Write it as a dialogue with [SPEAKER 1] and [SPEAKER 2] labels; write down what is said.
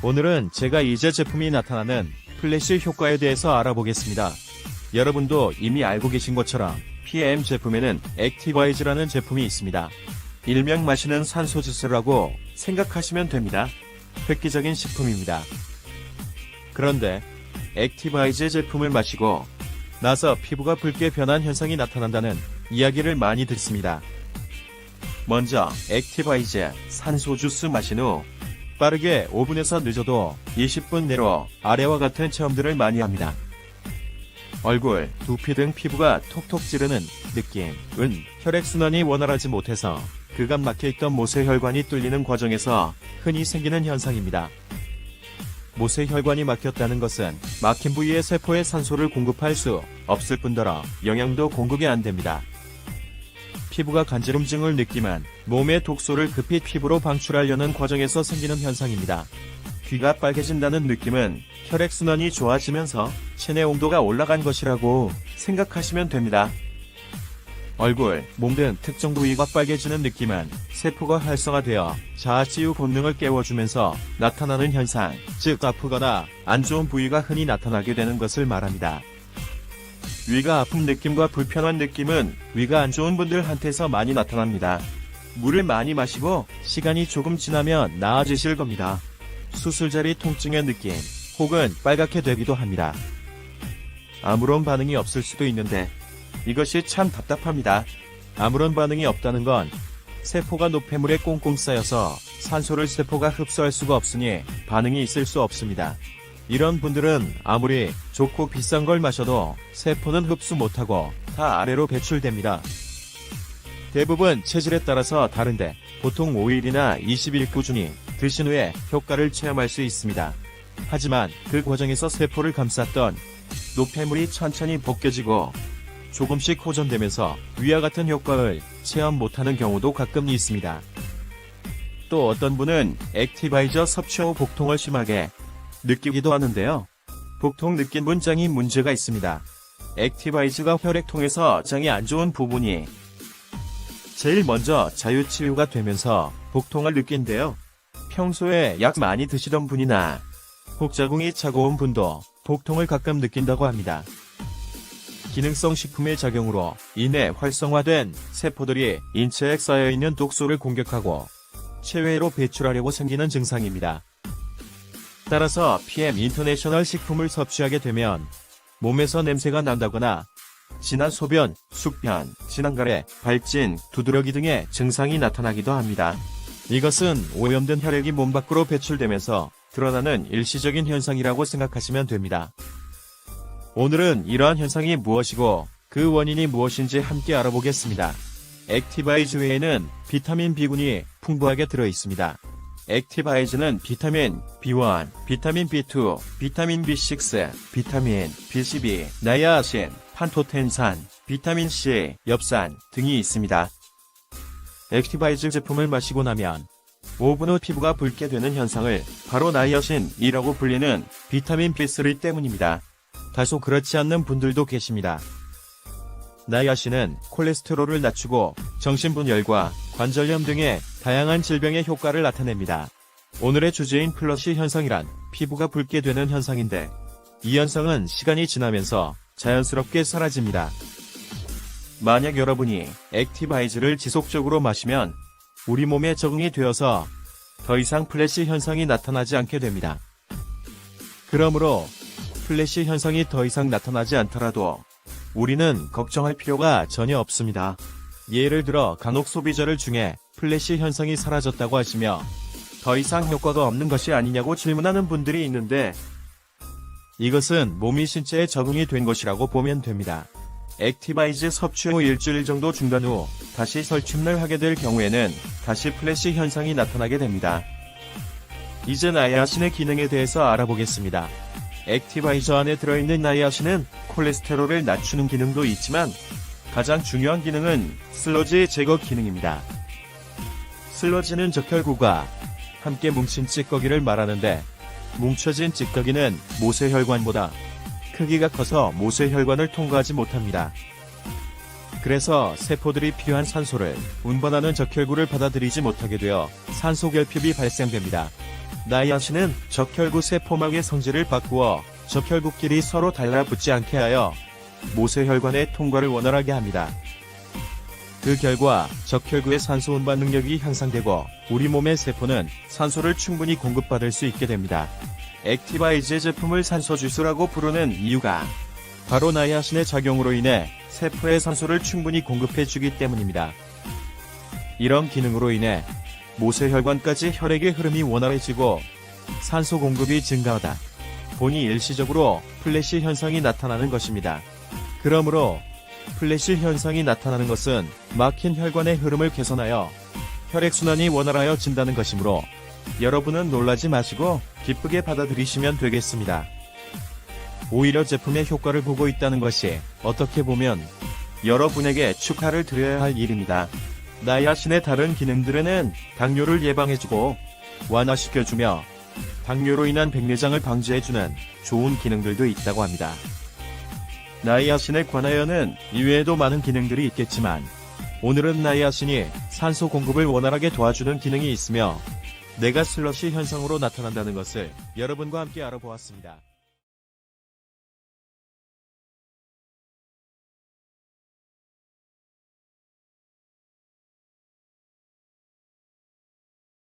[SPEAKER 1] 오늘은 제가 이제 제품이 나타나는 플래시 효과에 대해서 알아보겠습니다. 여러분도 이미 알고 계신 것처럼 PM 제품에는 액티바이즈라는 제품이 있습니다. 일명 마시는 산소 주스라고 생각하시면 됩니다. 획기적인 식품입니다. 그런데 액티바이즈 제품을 마시고 나서 피부가 붉게 변한 현상이 나타난다는 이야기를 많이 듣습니다. 먼저 액티바이즈 산소 주스 마신 후 빠르게 5분에서 늦어도 20분 내로 아래와 같은 체험들을 많이 합니다. 얼굴, 두피 등 피부가 톡톡 찌르는 느낌은 혈액순환이 원활하지 못해서 그간 막혀있던 모세혈관이 뚫리는 과정에서 흔히 생기는 현상입니다. 모세혈관이 막혔다는 것은 막힌 부위의 세포에 산소를 공급할 수 없을 뿐더러 영양도 공급이 안 됩니다. 피부가 간지럼증을 느끼면 몸의 독소를 급히 피부로 방출하려는 과정에서 생기는 현상입니다. 귀가 빨개진다는 느낌은 혈액순환이 좋아지면서 체내 온도가 올라간 것이라고 생각하시면 됩니다. 얼굴, 몸 등 특정 부위가 빨개지는 느낌은 세포가 활성화되어 자아치유 본능을 깨워주면서 나타나는 현상, 즉 아프거나 안 좋은 부위가 흔히 나타나게 되는 것을 말합니다. 위가 아픈 느낌과 불편한 느낌은 위가 안 좋은 분들한테서 많이 나타납니다. 물을 많이 마시고 시간이 조금 지나면 나아지실 겁니다. 수술자리 통증의 느낌 혹은 빨갛게 되기도 합니다. 아무런 반응이 없을 수도 있는데 이것이 참 답답합니다. 아무런 반응이 없다는 건 세포가 노폐물에 꽁꽁 쌓여서 산소를 세포가 흡수할 수가 없으니 반응이 있을 수 없습니다. 이런 분들은 아무리 좋고 비싼 걸 마셔도 세포는 흡수 못하고 다 아래로 배출됩니다. 대부분 체질에 따라서 다른데 보통 5일이나 20일 꾸준히 드신 후에 효과를 체험할 수 있습니다. 하지만 그 과정에서 세포를 감쌌던 노폐물이 천천히 벗겨지고 조금씩 호전되면서 위와 같은 효과를 체험 못하는 경우도 가끔 있습니다. 또 어떤 분은 액티바이저 섭취 후 복통을 심하게 느끼기도 하는데요. 복통 느낀 분장이 문제가 있습니다. 액티바이즈가 혈액통에서 장이 안 좋은 부분이 제일 먼저 자유치유가 되면서 복통을 느낀대요. 평소에 약 많이 드시던 분이나 혹자궁이 차가운 분도 복통을 가끔 느낀다고 합니다. 기능성 식품의 작용으로 인해 활성화된 세포들이 인체에 쌓여있는 독소를 공격하고 체외로 배출하려고 생기는 증상입니다. 따라서 PM 인터내셔널 식품을 섭취하게 되면 몸에서 냄새가 난다거나 진한 소변, 숙변, 진한 가래, 발진, 두드러기 등의 증상이 나타나기도 합니다. 이것은 오염된 혈액이 몸 밖으로 배출되면서 드러나는 일시적인 현상이라고 생각하시면 됩니다. 오늘은 이러한 현상이 무엇이고 그 원인이 무엇인지 함께 알아보겠습니다. 액티바이즈 외에는 비타민 B군이 풍부하게 들어있습니다. 액티바이즈는 비타민 B1, 비타민 B2, 비타민 B6, 비타민 B12, 나이아신, 판토텐산, 비타민 C, 엽산 등이 있습니다. 액티바이즈 제품을 마시고 나면 5분 후 피부가 붉게 되는 현상을 바로 나이아신이라고 불리는 비타민 B3 때문입니다. 다소 그렇지 않는 분들도 계십니다. 나이아신은 콜레스테롤을 낮추고 정신분열과 관절염 등의 다양한 질병의 효과를 나타냅니다. 오늘의 주제인 플러시 현상이란 피부가 붉게 되는 현상인데 이 현상은 시간이 지나면서 자연스럽게 사라집니다. 만약 여러분이 액티바이즈를 지속적으로 마시면 우리 몸에 적응이 되어서 더 이상 플래시 현상이 나타나지 않게 됩니다. 그러므로 플래시 현상이 더 이상 나타나지 않더라도 우리는 걱정할 필요가 전혀 없습니다. 예를 들어 간혹 소비자를 중에 플래시 현상이 사라졌다고 하시며 더 이상 효과가 없는 것이 아니냐고 질문하는 분들이 있는데 이것은 몸이 신체에 적응이 된 것이라고 보면 됩니다. 액티바이즈 섭취 후 일주일 정도 중단 후 다시 설침을 하게 될 경우에는 다시 플래시 현상이 나타나게 됩니다. 이제 나이아신의 기능에 대해서 알아보겠습니다. 액티바이저 안에 들어있는 나이아신은 콜레스테롤을 낮추는 기능도 있지만 가장 중요한 기능은 슬러지 제거 기능입니다. 슬러지는 적혈구가 함께 뭉친 찌꺼기를 말하는데 뭉쳐진 찌꺼기는 모세혈관보다 크기가 커서 모세혈관을 통과하지 못합니다. 그래서 세포들이 필요한 산소를 운반하는 적혈구를 받아들이지 못하게 되어 산소 결핍이 발생됩니다. 나이아신은 적혈구 세포막의 성질을 바꾸어 적혈구끼리 서로 달라붙지 않게 하여 모세혈관의 통과를 원활하게 합니다. 그 결과 적혈구의 산소 운반 능력이 향상되고 우리 몸의 세포는 산소를 충분히 공급받을 수 있게 됩니다. 액티바이즈의 제품을 산소주스라고 부르는 이유가 바로 나이아신의 작용으로 인해 세포에 산소를 충분히 공급해주기 때문입니다. 이런 기능으로 인해 모세혈관까지 혈액의 흐름이 원활해지고 산소 공급이 증가하다 보니 일시적으로 플래시 현상이 나타나는 것입니다. 그러므로 플래시 현상이 나타나는 것은 막힌 혈관의 흐름을 개선하여 혈액순환이 원활하여진다는 것이므로 여러분은 놀라지 마시고 기쁘게 받아들이시면 되겠습니다. 오히려 제품의 효과를 보고 있다는 것이 어떻게 보면 여러분에게 축하를 드려야 할 일입니다. 나이아신의 다른 기능들에는 당뇨를 예방해주고 완화시켜주며 당뇨로 인한 백내장을 방지해주는 좋은 기능들도 있다고 합니다. 나이아신에 관하여는 이외에도 많은 기능들이 있겠지만 오늘은 나이아신이 산소 공급을 원활하게 도와주는 기능이 있으며 내가 슬러시 현상으로 나타난다는 것을 여러분과 함께 알아보았습니다.